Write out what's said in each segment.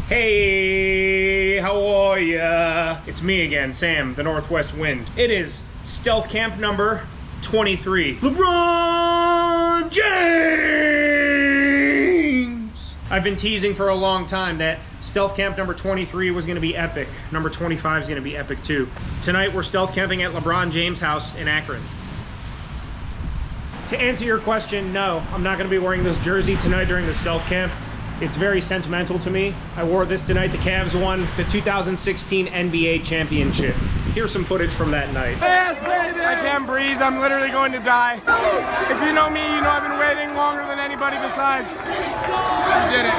Hey, how are ya? It's me again, Sam, the Northwest Wind. It is stealth camp number 23. LeBron James! I've been teasing for a long time that stealth camp number 23 was gonna be epic. Number 25 is gonna be epic too. Tonight we're stealth camping at LeBron James' house in Akron. To answer your question, no, I'm not gonna be wearing this jersey tonight during the stealth camp. It's very sentimental to me. I wore this tonight. The Cavs won the 2016 NBA championship. Here's some footage from that night. Yes, baby! I can't breathe. I'm literally going to die. If you know me, you know I've been waiting longer than anybody besides. You did it.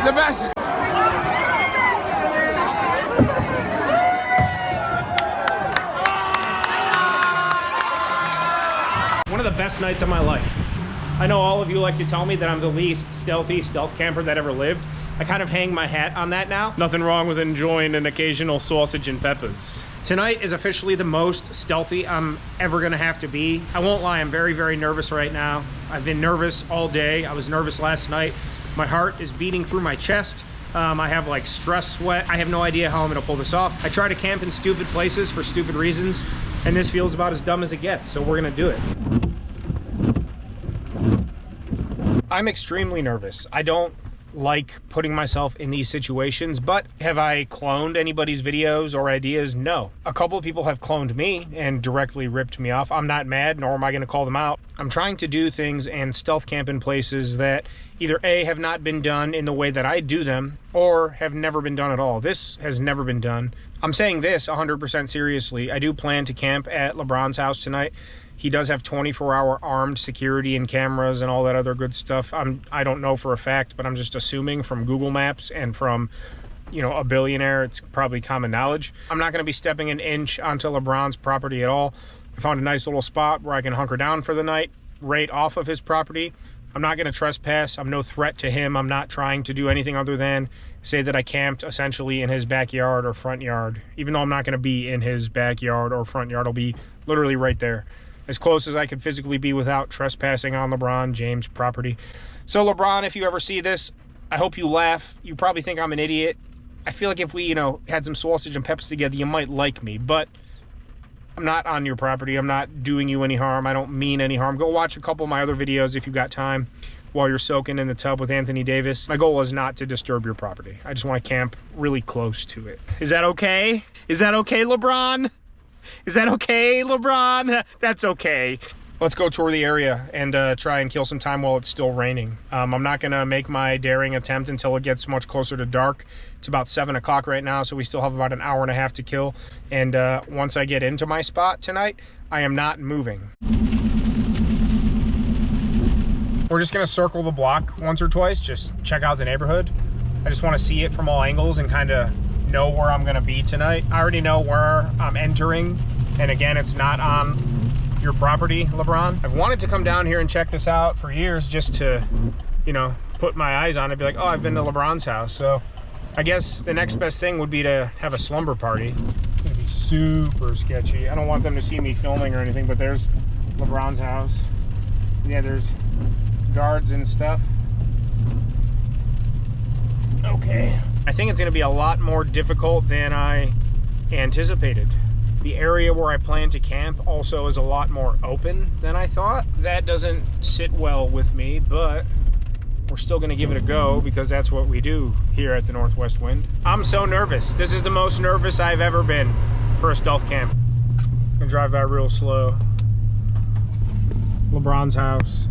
The best. One of the best nights of my life. I know all of you like to tell me that I'm the least stealth camper that ever lived. I kind of hang my hat on that now. Nothing wrong with enjoying an occasional sausage and peppers. Tonight is officially the most stealthy I'm ever gonna have to be. I won't lie, I'm very, very nervous right now. I've been nervous all day. I was nervous last night. My heart is beating through my chest. I have like stress sweat. I have no idea how I'm gonna pull this off. I try to camp in stupid places for stupid reasons, and this feels about as dumb as it gets, so we're gonna do it. I'm extremely nervous. I don't like putting myself in these situations, but have I cloned anybody's videos or ideas? No. A couple of people have cloned me and directly ripped me off. I'm not mad, nor am I gonna call them out. I'm trying to do things and stealth camp in places that either A, have not been done in the way that I do them, or have never been done at all. This has never been done. I'm saying this 100% seriously. I do plan to camp at LeBron's house tonight. He does have 24-hour armed security and cameras and all that other good stuff. I don't know for a fact, but I'm just assuming from Google Maps and from, you know, a billionaire, it's probably common knowledge. I'm not gonna be stepping an inch onto LeBron's property at all. I found a nice little spot where I can hunker down for the night, right off of his property. I'm not gonna trespass. I'm no threat to him. I'm not trying to do anything other than say that I camped essentially in his backyard or front yard. Even though I'm not gonna be in his backyard or front yard, I'll be literally right there, as close as I could physically be without trespassing on LeBron James' property. So LeBron, if you ever see this, I hope you laugh. You probably think I'm an idiot. I feel like if we, you know, had some sausage and peppers together, you might like me, but I'm not on your property. I'm not doing you any harm. I don't mean any harm. Go watch a couple of my other videos if you got time while you're soaking in the tub with Anthony Davis. My goal is not to disturb your property. I just want to camp really close to it. Is that okay? Is that okay, LeBron? Is that okay, LeBron? That's okay. Let's go tour the area and try and kill some time while it's still raining. I'm not gonna make my daring attempt until it gets much closer to dark. It's about 7 o'clock right now, so we still have about an hour and a half to kill. And once I get into my spot tonight, I am not moving. We're just gonna circle the block once or twice, just check out the neighborhood. I just wanna see it from all angles and kinda know where I'm gonna be tonight. I already know where I'm entering, and again, it's not on your property, LeBron. I've wanted to come down here and check this out for years just to, you know, put my eyes on it, be like, oh, I've been to LeBron's house. So I guess the next best thing would be to have a slumber party. It's gonna be super sketchy. I don't want them to see me filming or anything, but there's LeBron's house. Yeah, there's guards and stuff. Okay. I think it's gonna be a lot more difficult than I anticipated. The area where I plan to camp also is a lot more open than I thought. That doesn't sit well with me, but we're still gonna give it a go because that's what we do here at the Northwest Wind. I'm so nervous. This is the most nervous I've ever been for a stealth camp. I'm gonna drive by real slow. LeBron's house.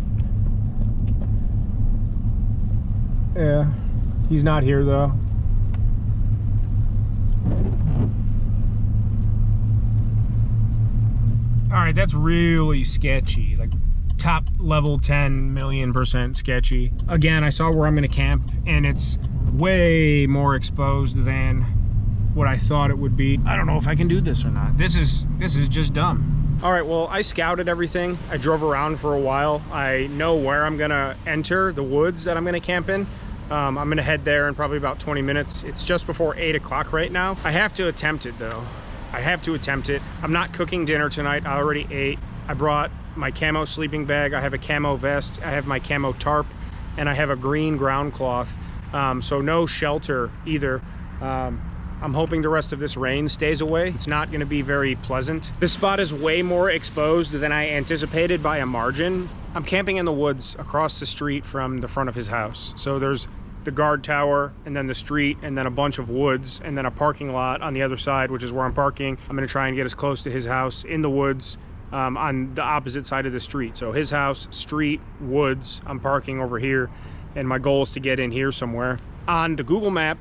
Yeah, he's not here though. All right, that's really sketchy, like top level 10 million% sketchy. Again, I saw where I'm gonna camp and it's way more exposed than what I thought it would be. I don't know if I can do this or not. This is just dumb. All right, well, I scouted everything. I drove around for a while. I know where I'm gonna enter the woods that I'm gonna camp in. I'm gonna head there in probably about 20 minutes. It's just before 8 o'clock right now. I have to attempt it though. I have to attempt it. I'm not cooking dinner tonight. I already ate. I brought my camo sleeping bag. I have a camo vest. I have my camo tarp, and I have a green ground cloth. So no shelter either. I'm hoping the rest of this rain stays away. It's not gonna be very pleasant. This spot is way more exposed than I anticipated by a margin. I'm camping in the woods across the street from the front of his house. So there's the guard tower, and then the street, and then a bunch of woods, and then a parking lot on the other side, which is where I'm parking. I'm gonna try and get as close to his house in the woods on the opposite side of the street. So his house, street, woods, I'm parking over here, and my goal is to get in here somewhere. On the Google map,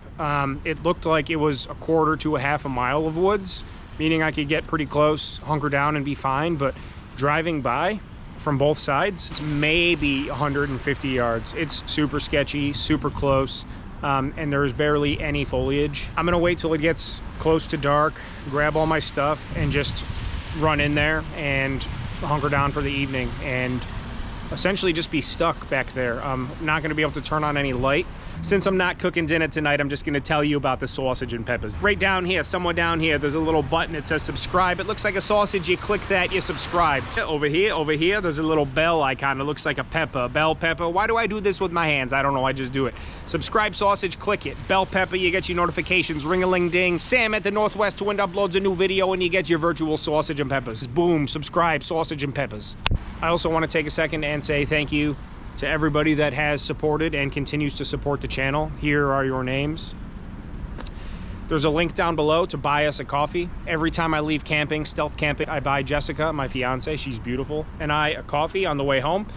it looked like it was a quarter to a half a mile of woods, meaning I could get pretty close, hunker down and be fine, but driving by from both sides, it's maybe 150 yards. It's super sketchy, super close, and there's barely any foliage. I'm gonna wait till it gets close to dark, grab all my stuff, and just run in there and hunker down for the evening and essentially just be stuck back there. I'm not gonna be able to turn on any light. Since I'm not cooking dinner tonight, I'm just gonna tell you about the sausage and peppers. Right down here, somewhere down here, there's a little button that says subscribe. It looks like a sausage. You click that, you subscribe. Over here, there's a little bell icon. It looks like a pepper, bell pepper. Why do I do this with my hands? I don't know, I just do it. Subscribe sausage, click it. Bell pepper, you get your notifications, ring-a-ling-ding. Sam at the Northwest Wind uploads a new video and you get your virtual sausage and peppers. Boom, subscribe, sausage and peppers. I also wanna take a second and say thank you to everybody that has supported and continues to support the channel. Here are your names. There's a link down below to buy us a coffee. Every time I leave camping, stealth camping, I buy Jessica, my fiance, she's beautiful, and I a coffee on the way home.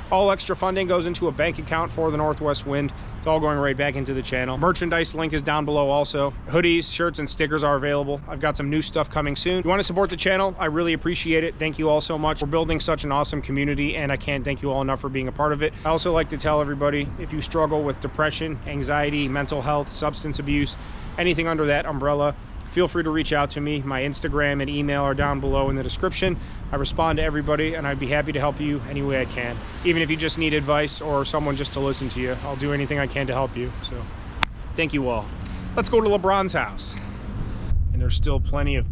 All extra funding goes into a bank account for the Northwest Wind. It's all going right back into the channel. Merchandise link is down below also. Hoodies, shirts, and stickers are available. I've got some new stuff coming soon. If you want to support the channel, I really appreciate it. Thank you all so much. We're building such an awesome community, and I can't thank you all enough for being a part of it. I also like to tell everybody, if you struggle with depression, anxiety, mental health, substance abuse, anything under that umbrella, feel free to reach out to me. My Instagram and email are down below in the description. I respond to everybody, and I'd be happy to help you any way I can. Even if you just need advice or someone just to listen to you, I'll do anything I can to help you. So thank you all. Let's go to LeBron's house. And there's still plenty of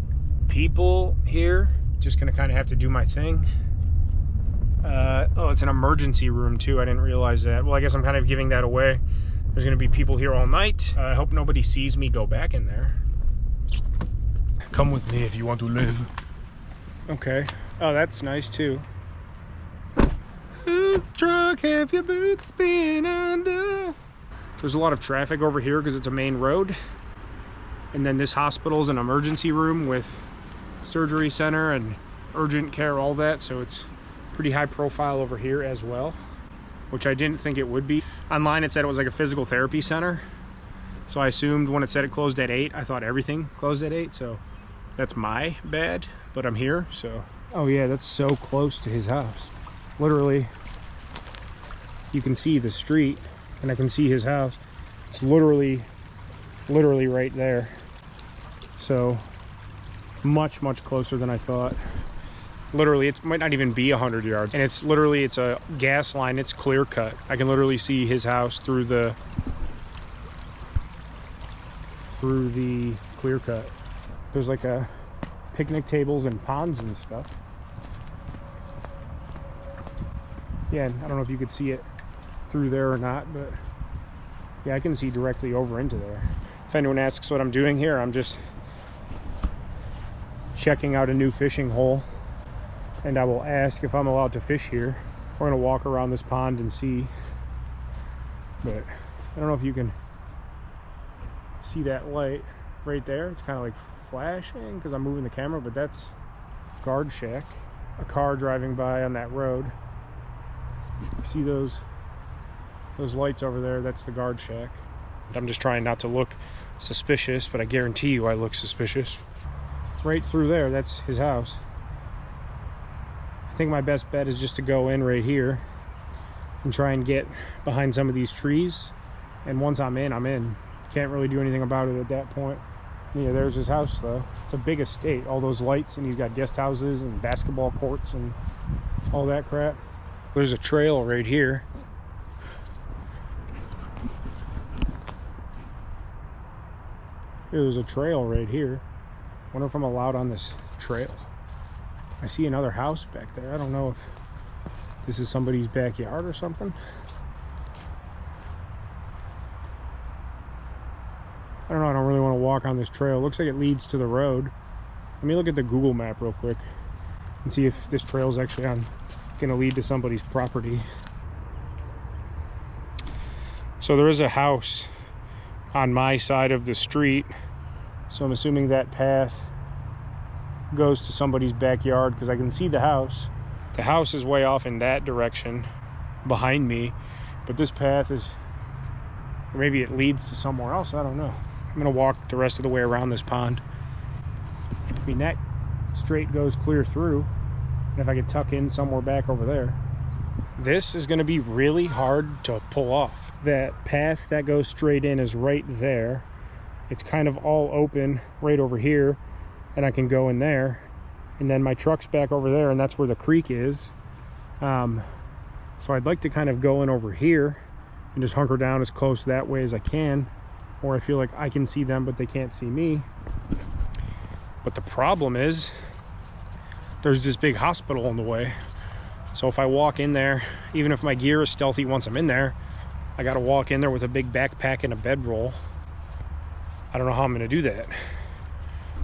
people here. Just gonna kind of have to do my thing. Oh, it's an emergency room too. I didn't realize that. Well, I guess I'm kind of giving that away. There's gonna be people here all night. I hope nobody sees me go back in there. Come with me if you want to live. Okay. Oh, that's nice too. Whose truck have your boots been under? There's a lot of traffic over here because it's a main road. And then this hospital's an emergency room with surgery center and urgent care, all that. So it's pretty high profile over here as well, which I didn't think it would be. Online it said it was like a physical therapy center. So I assumed when it said it closed at 8, I thought everything closed at 8. So that's my bad, but I'm here, so. Oh yeah, that's so close to his house. Literally, you can see the street and I can see his house. It's literally right there. So much closer than I thought. Literally, it might not even be 100 yards. And it's literally, it's a gas line, it's clear cut. I can literally see his house through the clear cut. There's like a picnic tables and ponds and stuff. Yeah, I don't know if you could see it through there or not, but yeah, I can see directly over into there. If anyone asks what I'm doing here, I'm just checking out a new fishing hole, and I will ask if I'm allowed to fish here. We're gonna walk around this pond and see, but I don't know if you can see that light right there. It's kind of like flashing because I'm moving the camera, but that's guard shack. A car driving by on that road. You see those lights over there? That's the guard shack. I'm just trying not to look suspicious, but I guarantee you I look suspicious. Right through there, that's his house. I think my best bet is just to go in right here and try and get behind some of these trees, and once I'm in, I'm in. Can't really do anything about it at that point. Yeah, there's his house though. It's a big estate, all those lights, and he's got guest houses and basketball courts and all that crap. There's a trail right here. There's a trail right here. Wonder if I'm allowed on this trail. I see another house back there. I don't know if this is somebody's backyard or something. I don't know, I don't really want to walk on this trail. It looks like it leads to the road. Let me look at the Google map real quick and see if this trail is actually gonna lead to somebody's property. So there is a house on my side of the street, so I'm assuming that path goes to somebody's backyard because I can see the house. The house is way off in that direction behind me, but this path is, or maybe it leads to somewhere else, I don't know. I'm gonna walk the rest of the way around this pond. I mean, that straight goes clear through, and if I could tuck in somewhere back over there. This is gonna be really hard to pull off. That path that goes straight in is right there. It's kind of all open right over here, and I can go in there, and then my truck's back over there, and that's where the creek is. So I'd like to kind of go in over here and just hunker down as close that way as I can, or I feel like I can see them but they can't see me. But the problem is there's this big hospital in the way, so if I walk in there, even if my gear is stealthy once I'm in there, I gotta walk in there with a big backpack and a bedroll. I don't know how I'm gonna do that.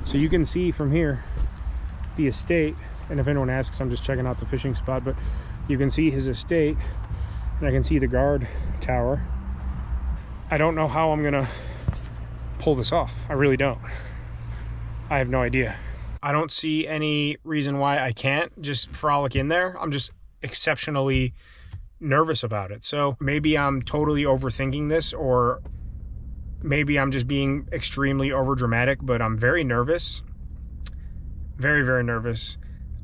So you can see from here the estate, and if anyone asks, I'm just checking out the fishing spot, but you can see his estate, and I can see the guard tower. I don't know how I'm gonna pull this off. I really don't. I have no idea. I don't see any reason why I can't just frolic in there. I'm just exceptionally nervous about it. So maybe I'm totally overthinking this, or maybe I'm just being extremely over dramatic, but I'm very nervous. Very, very nervous.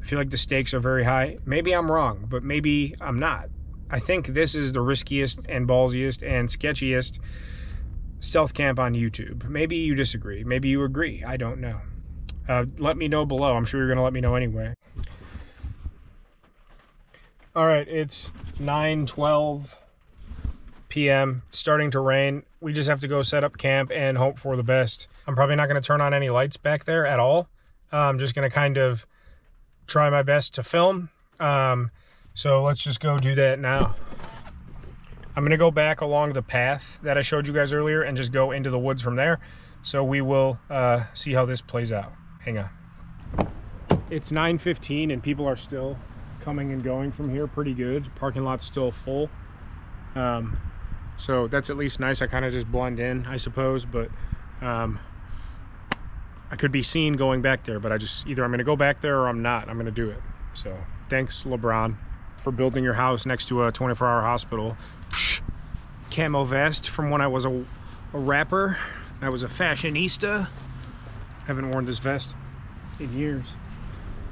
I feel like the stakes are very high. Maybe I'm wrong, but maybe I'm not. I think this is the riskiest and ballsiest and sketchiest stealth camp on YouTube. Maybe you disagree. Maybe you agree. I don't know. Let me know below. I'm sure you're going to let me know anyway. All right, it's 9:12 p.m. It's starting to rain. We just have to go set up camp and hope for the best. I'm probably not going to turn on any lights back there at all. I'm just going to kind of try my best to film. So let's just go do that now. I'm going to go back along the path that I showed you guys earlier and just go into the woods from there. So we will see how this plays out. Hang on. It's 9:15 and people are still coming and going from here pretty good. Parking lot's still full. So that's at least nice. I kind of just blend in, I suppose, but I could be seen going back there, but either I'm going to go back there or I'm not. I'm going to do it. So thanks, LeBron, for building your house next to a 24-hour hospital. Psh, camo vest from when I was a rapper. I was a fashionista. Haven't worn this vest in years.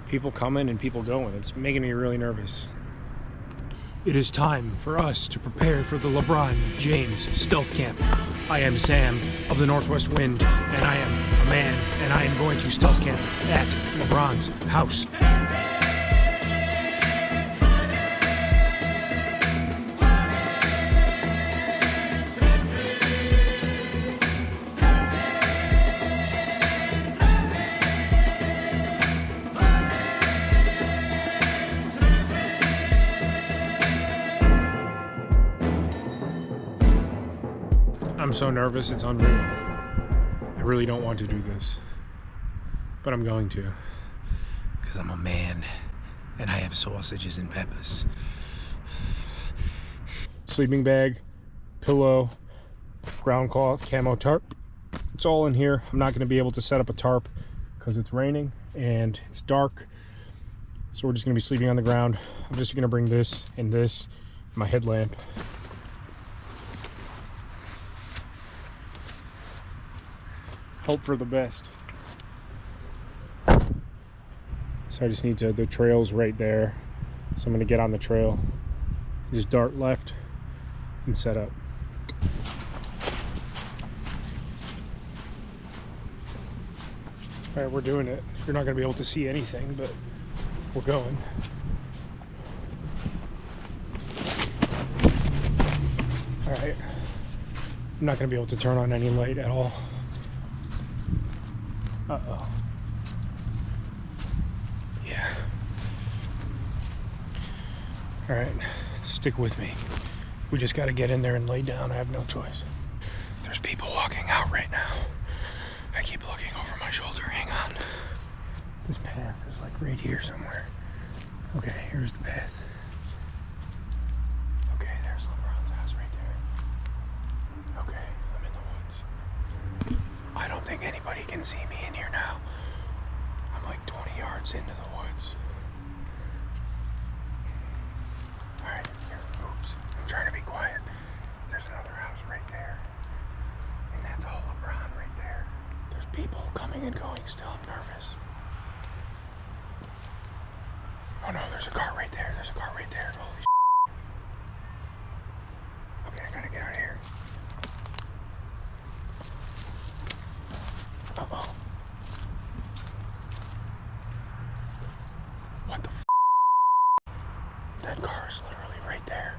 People coming and people going. It's making me really nervous. It is time for us to prepare for the LeBron James Stealth Camp. I am Sam of the Northwest Wind, and I am a man, and I am going to stealth camp at LeBron's house. I'm so nervous, it's unreal. I really don't want to do this, but I'm going to, because I'm a man and I have sausages and peppers. Sleeping bag, pillow, ground cloth, camo tarp. It's all in here. I'm not going to be able to set up a tarp because it's raining and it's dark, so we're just going to be sleeping on the ground. I'm just going to bring this, my headlamp. Hope for the best. So I just need to, the trail's right there. So I'm gonna get on the trail, just dart left and set up. All right, we're doing it. You're not gonna be able to see anything, but we're going. All right. I'm not gonna be able to turn on any light at all. Uh-oh. Yeah. All right, stick with me. We just gotta get in there and lay down. I have no choice. There's people walking out right now. I keep looking over my shoulder. Hang on. This path is like right here somewhere. Okay, here's the path. Okay, there's LeBron's house right there. Okay, I'm in the woods. I don't think anybody can see me in here now. I'm like 20 yards into the woods. All right, here, oops. I'm trying to be quiet. There's another house right there. And that's all LeBron right there. There's people coming and going still. I'm nervous. Oh no, there's a car right there. There's a car right there. Holy shit. Okay, I gotta get out of here. Uh-oh. What the f? That car is literally right there.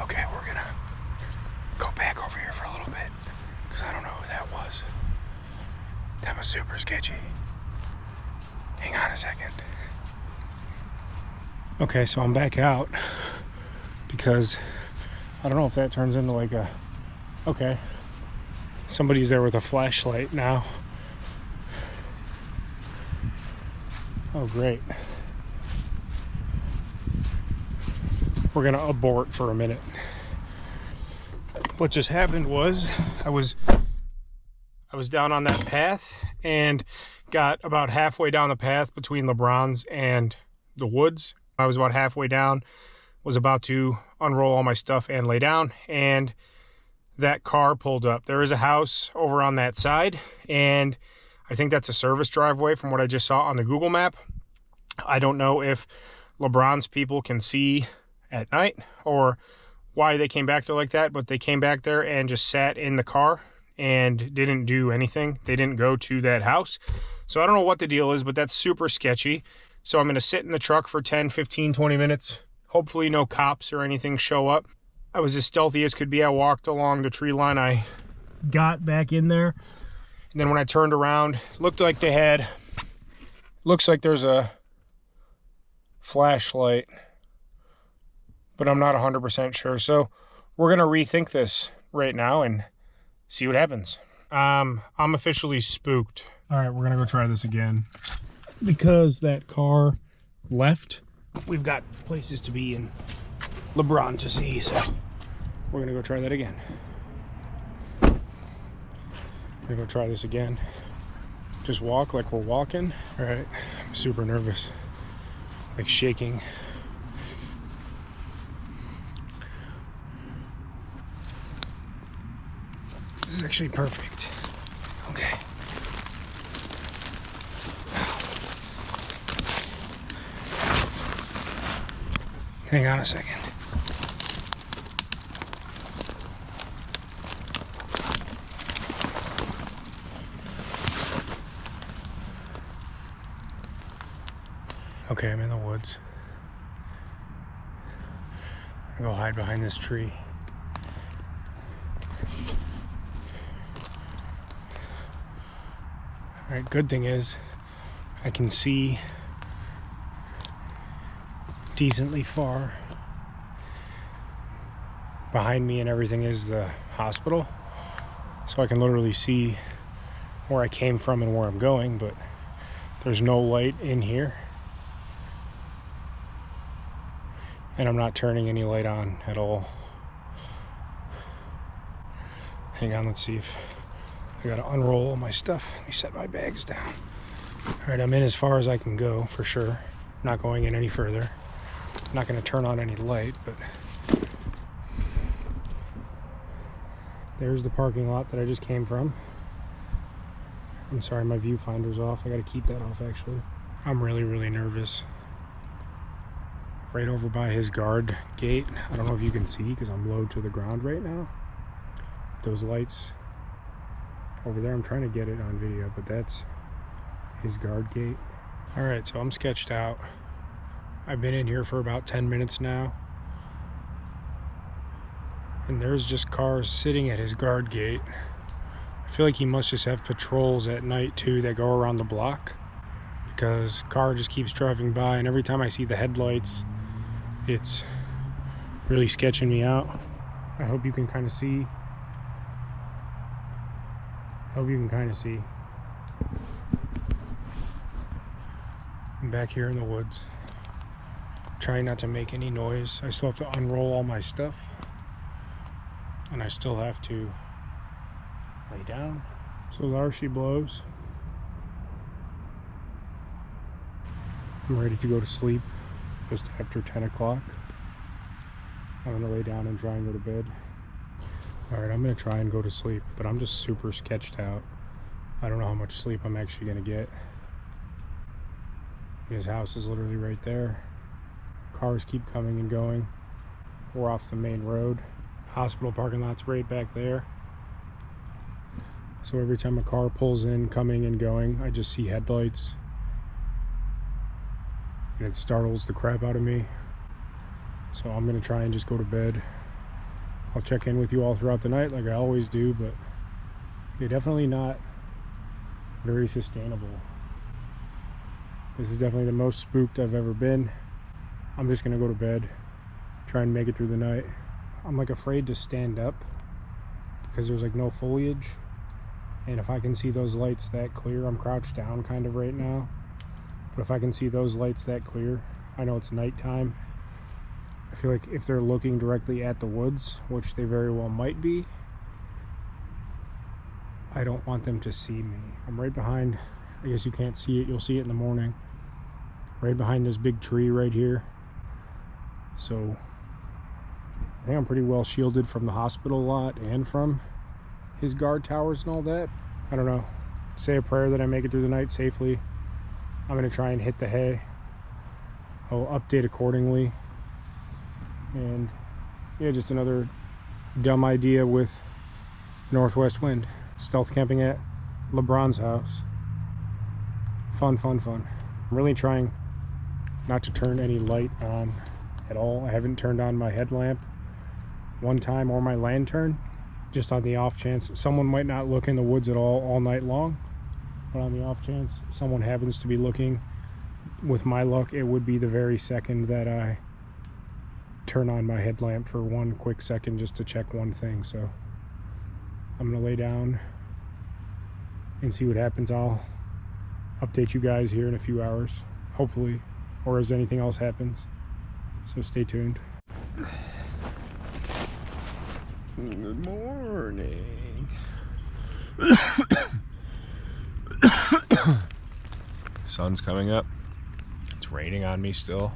Okay, we're gonna go back over here for a little bit, because I don't know who that was. That was super sketchy. Hang on a second. Okay, so I'm back out, because I don't know if that turns into like a... Okay. Somebody's there with a flashlight now. Oh, great. We're gonna abort for a minute. What just happened was I was down on that path and got about halfway down the path between LeBron's and the woods. I was about halfway down, was about to unroll all my stuff and lay down, and that car pulled up. There is a house over on that side, and I think that's a service driveway from what I just saw on the Google map. I don't know if LeBron's people can see at night or why they came back there like that, but they came back there and just sat in the car and didn't do anything. They didn't go to that house. So I don't know what the deal is, but that's super sketchy. So I'm going to sit in the truck for 10, 15, 20 minutes. Hopefully no cops or anything show up. I was as stealthy as could be. I walked along the tree line. I got back in there. And then when I turned around, looked like they had, looks like there's a flashlight, but I'm not 100% sure. So we're going to rethink this right now and see what happens. I'm officially spooked. All right, we're going to go try this again. Because that car left, we've got places to be and LeBron to see, so we're going to go try that again. We're going to go try this again. Just walk like we're walking. All right, I'm super nervous, like shaking. This is actually perfect. Okay. Hang on a second. Okay, I'm in the woods. I'm gonna go hide behind this tree. All right, good thing is I can see decently far. Behind me and everything is the hospital, so I can literally see where I came from and where I'm going, but there's no light in here, and I'm not turning any light on at all. Hang on, let's see if I gotta unroll all my stuff. Let me set my bags down. All right, I'm in as far as I can go for sure. Not going in any further. I'm not going to turn on any light, but there's the parking lot that I just came from. I'm sorry, my viewfinder's off. I got to keep that off, actually. I'm really, really nervous. right over by his guard gate. I don't know if you can see because I'm low to the ground right now. Those lights over there, I'm trying to get it on video, but that's his guard gate. All right, so I'm sketched out. I've been in here for about 10 minutes now. And there's just cars sitting at his guard gate. I feel like he must just have patrols at night too that go around the block, because car just keeps driving by, and every time I see the headlights, it's really sketching me out. I hope you can kind of see. I'm back here in the woods, trying not to make any noise. I still have to unroll all my stuff, and I still have to lay down. So there she blows. I'm ready to go to sleep just after 10 o'clock. I'm gonna lay down and try and go to bed. All right, I'm gonna try and go to sleep, but I'm just super sketched out. I don't know how much sleep I'm actually gonna get. His house is literally right there. Cars keep coming and going. We're off the main road. Hospital parking lot's right back there. So every time a car pulls in, coming and going, I just see headlights. And it startles the crap out of me. So I'm gonna try and just go to bed. I'll check in with you all throughout the night like I always do, but you're definitely not very sustainable. This is definitely the most spooked I've ever been. I'm just gonna go to bed, try and make it through the night. I'm like afraid to stand up because there's like no foliage. And if I can see those lights that clear, I'm crouched down kind of right now. But if I can see those lights that clear, I know it's nighttime. I feel like if they're looking directly at the woods, which they very well might be, I don't want them to see me. I'm right behind, I guess you can't see it, you'll see it in the morning. Right behind this big tree right here. So I think I'm pretty well shielded from the hospital lot and from his guard towers and all that. I don't know. Say a prayer that I make it through the night safely. I'm gonna try and hit the hay. I'll update accordingly. And yeah, just another dumb idea with northwest wind. Stealth camping at LeBron's house. Fun, fun, fun. I'm really trying not to turn any light on at all. I haven't turned on my headlamp one time or my lantern, just on the off chance someone might not look in the woods at all night long. But on the off chance someone happens to be looking, with my luck, it would be the very second that I turn on my headlamp for one quick second just to check one thing. So I'm gonna lay down and see what happens. I'll update you guys here in a few hours, hopefully, or as anything else happens. So stay tuned. Good morning. Sun's coming up. It's raining on me still.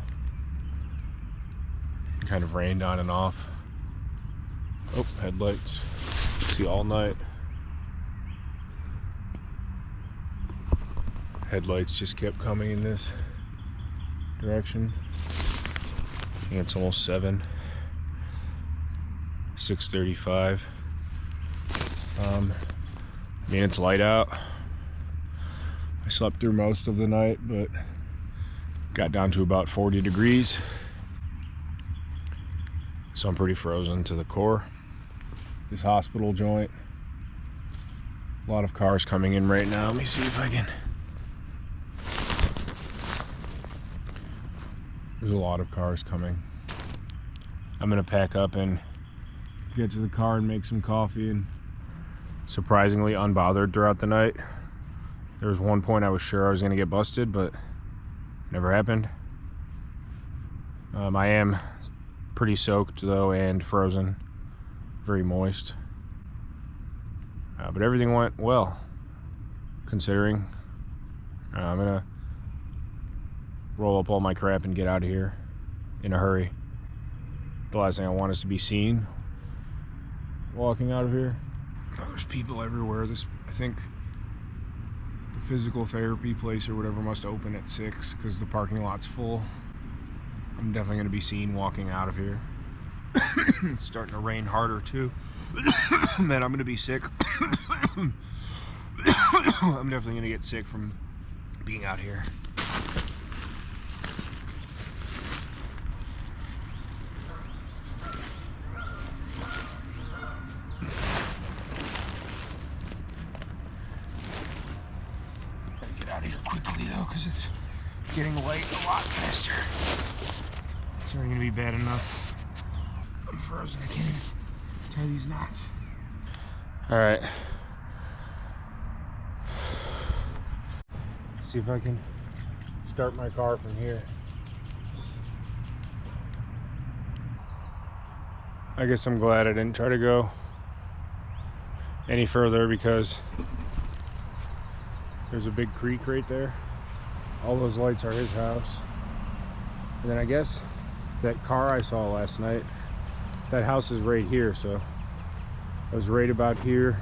Kind of rained on and off. Oh, headlights. See all night. Headlights just kept coming in this direction. And it's almost 7. 6:35. I mean, it's light out. I slept through most of the night, but got down to about 40 degrees. So I'm pretty frozen to the core. This hospital joint. A lot of cars coming in right now. Let me see if I can. There's a lot of cars coming. I'm gonna pack up and get to the car and make some coffee, and surprisingly unbothered throughout the night. There was one point I was sure I was gonna get busted, but never happened. I am pretty soaked though and frozen, very moist. But everything went well, considering. I'm gonna roll up all my crap and get out of here in a hurry. The last thing I want is to be seen walking out of here. Oh, there's people everywhere. I think the physical therapy place or whatever must open at 6 because the parking lot's full. I'm definitely going to be seen walking out of here. It's starting to rain harder too. Man, I'm going to be sick. I'm definitely going to get sick from being out here. Gotta get out of here quickly though, because it's getting light a lot faster. It's already gonna be bad enough. I'm frozen, I can't even tie these knots. All right. See if I can start my car from here. I guess I'm glad I didn't try to go any further because there's a big creek right there. All those lights are his house. And then I guess that car I saw last night, that house is right here, so I was right about here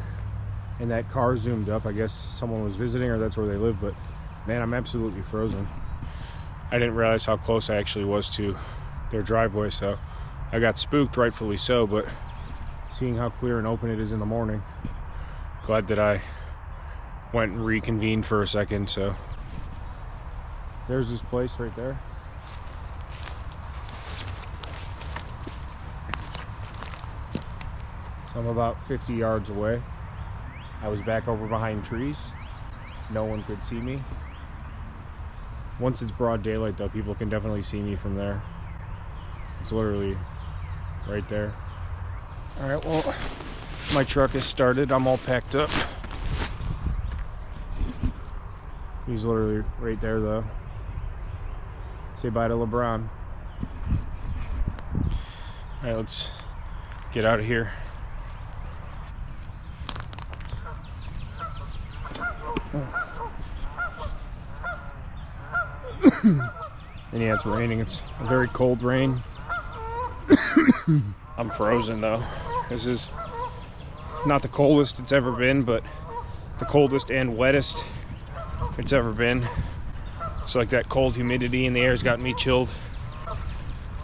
and that car zoomed up. I guess someone was visiting or that's where they live, but man, I'm absolutely frozen. I didn't realize how close I actually was to their driveway, so I got spooked, rightfully so, but seeing how clear and open it is in the morning, glad that I went and reconvened for a second. So there's this place right there. So I'm about 50 yards away. I was back over behind trees. No one could see me. Once it's broad daylight though, people can definitely see me from there. It's literally right there. All right, well, my truck is started. I'm all packed up. He's literally right there though. Say bye to LeBron. All right, let's get out of here. And yeah, it's raining. It's a very cold rain. I'm frozen though. This is not the coldest it's ever been, but the coldest and wettest it's ever been. So like that cold humidity in the air has gotten me chilled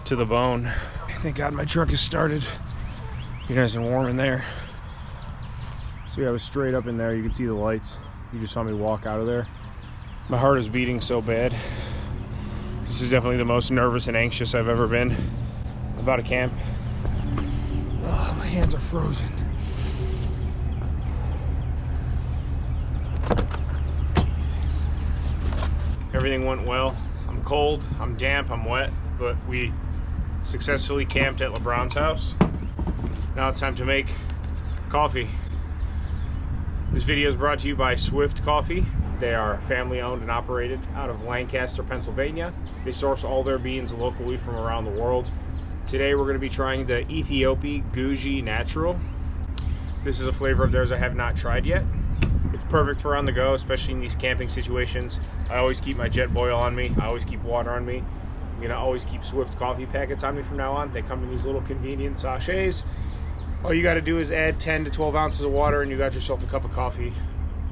to the bone. Thank God my truck is started. You nice and warm in there. So yeah, I was straight up in there. You can see the lights. You just saw me walk out of there. My heart is beating so bad. This is definitely the most nervous and anxious I've ever been about a camp. Oh, my hands are frozen. Jeez. Everything went well. I'm cold, I'm damp, I'm wet, but we successfully camped at LeBron's house. Now it's time to make coffee. This video is brought to you by Swift Coffee. They are family owned and operated out of Lancaster, Pennsylvania. They source all their beans locally from around the world. Today we're going to be trying the Ethiopian Guji Natural. This is a flavor of theirs I have not tried yet. It's perfect for on the go, especially in these camping situations. I always keep my jet boil on me. I always keep water on me. I'm going to always keep Swift coffee packets on me from now on. They come in these little convenient sachets. All you got to do is add 10 to 12 ounces of water and you got yourself a cup of coffee.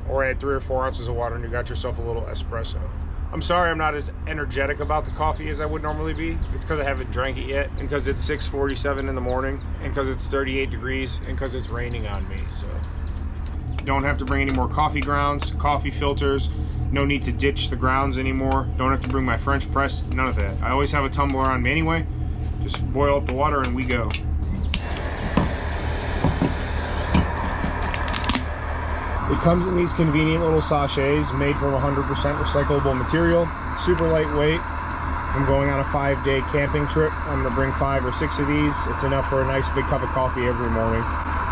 Or add 3 or 4 ounces of water and you got yourself a little espresso. I'm sorry I'm not as energetic about the coffee as I would normally be. It's because I haven't drank it yet, and because it's 6:47 in the morning, and because it's 38 degrees, and because it's raining on me. So don't have to bring any more coffee grounds, coffee filters, no need to ditch the grounds anymore. Don't have to bring my French press, none of that. I always have a tumbler on me anyway. Just boil up the water and we go. It comes in these convenient little sachets made from 100% recyclable material, super lightweight. If I'm going on a 5-day camping trip, I'm gonna bring 5 or 6 of these. It's enough for a nice big cup of coffee every morning.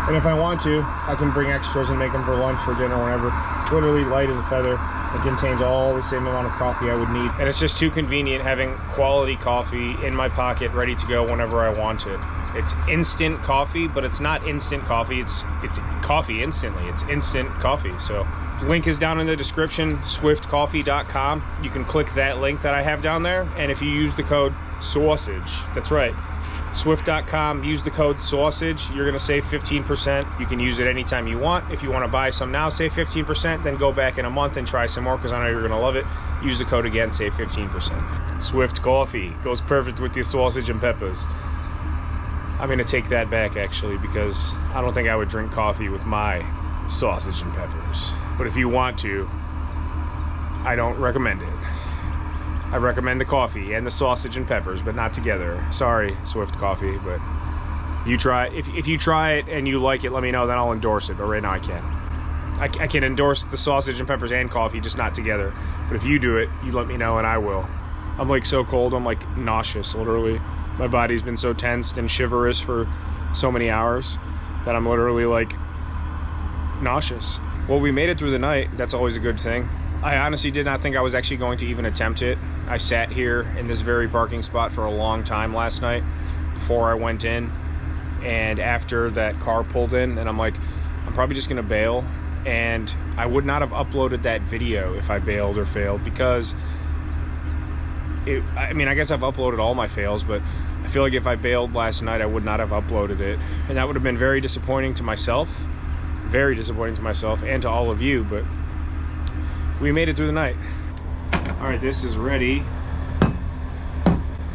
And if I want to, I can bring extras and make them for lunch, for dinner, whenever. It's literally light as a feather. It contains all the same amount of coffee I would need. And it's just too convenient having quality coffee in my pocket, ready to go whenever I want it. It's instant coffee, but it's not instant coffee. It's coffee instantly. It's instant coffee. So link is down in the description, swiftcoffee.com. You can click that link that I have down there. And if you use the code sausage, that's right, swift.com, use the code sausage, you're gonna save 15%. You can use it anytime you want. If you wanna buy some now, save 15%, then go back in a month and try some more, because I know you're gonna love it. Use the code again, save 15%. Swift coffee goes perfect with your sausage and peppers. I'm gonna take that back actually, because I don't think I would drink coffee with my sausage and peppers. But if you want to, I don't recommend it. I recommend the coffee and the sausage and peppers, but not together. Sorry, Swift coffee, but you try. If you try it and you like it, let me know, then I'll endorse it. But right now I can't. I can endorse the sausage and peppers and coffee, just not together. But if you do it, you let me know and I will. I'm like so cold, I'm like nauseous, literally. My body's been so tensed and shiverous for so many hours that I'm literally like nauseous. Well, we made it through the night. That's always a good thing. I honestly did not think I was actually going to even attempt it. I sat here in this very parking spot for a long time last night before I went in, and after that car pulled in, and I'm like, I'm probably just gonna bail. And I would not have uploaded that video if I bailed or failed, because I mean, I guess I've uploaded all my fails, but I feel like if I bailed last night, I would not have uploaded it. And that would have been very disappointing to myself, very disappointing to myself and to all of you, but we made it through the night. All right, this is ready.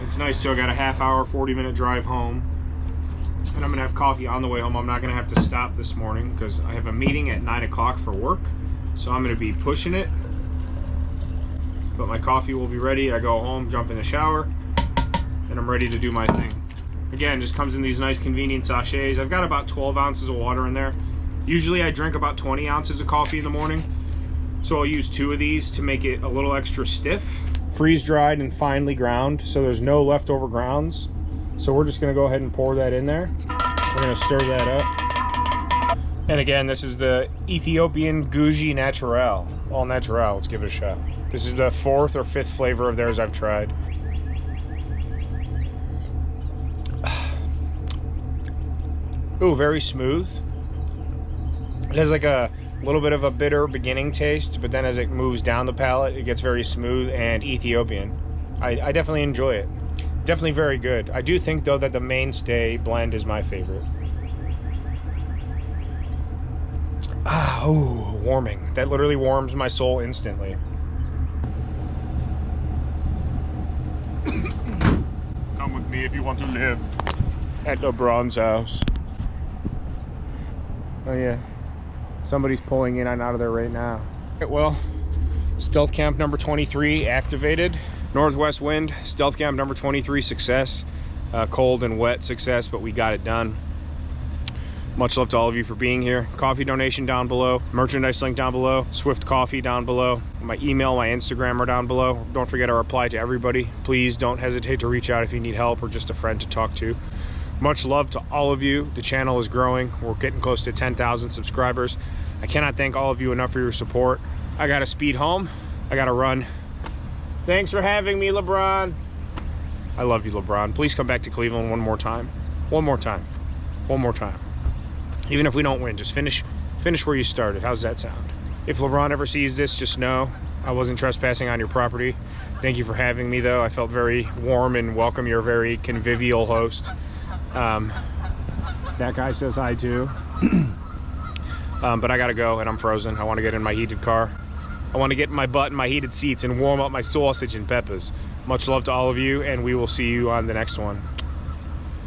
It's nice too, I got a half hour, 40-minute drive home. And I'm gonna have coffee on the way home. I'm not gonna have to stop this morning because I have a meeting at 9 o'clock for work. So I'm gonna be pushing it. But my coffee will be ready. I go home, jump in the shower, and I'm ready to do my thing. Again, just comes in these nice convenient sachets. I've got about 12 ounces of water in there. Usually I drink about 20 ounces of coffee in the morning. So I'll use 2 of these to make it a little extra stiff. Freeze dried and finely ground, so there's no leftover grounds. So we're just gonna go ahead and pour that in there. We're gonna stir that up. And again, this is the Ethiopian Guji Natural, all natural. Let's give it a shot. This is the 4th or 5th flavor of theirs I've tried. Ooh, very smooth. It has like a little bit of a bitter beginning taste, but then as it moves down the palate, it gets very smooth and Ethiopian. I definitely enjoy it. Definitely very good. I do think though that the mainstay blend is my favorite. Ah, ooh, warming. That literally warms my soul instantly. Come with me if you want to live at LeBron's house. Oh yeah, somebody's pulling in and out of there right now. Well, stealth camp number 23 activated. Northwest wind, stealth camp number 23 success. Cold and wet success, but we got it done. Much love to all of you for being here. Coffee donation down below, merchandise link down below, Swift coffee down below, my email, my Instagram are down below. Don't forget I reply to everybody. Please don't hesitate to reach out if you need help or just a friend to talk to. Much love to all of you. The channel is growing. We're getting close to 10,000 subscribers. I cannot thank all of you enough for your support. I gotta speed home. I gotta run. Thanks for having me, LeBron. I love you, LeBron. Please come back to Cleveland one more time. One more time. One more time. Even if we don't win, just finish where you started. How's that sound? If LeBron ever sees this, just know I wasn't trespassing on your property. Thank you for having me, though. I felt very warm and welcome. You're a very convivial host. That guy says hi, too. But I gotta go, and I'm frozen. I want to get in my heated car. I want to get my butt in my heated seats and warm up my sausage and peppers. Much love to all of you, and we will see you on the next one.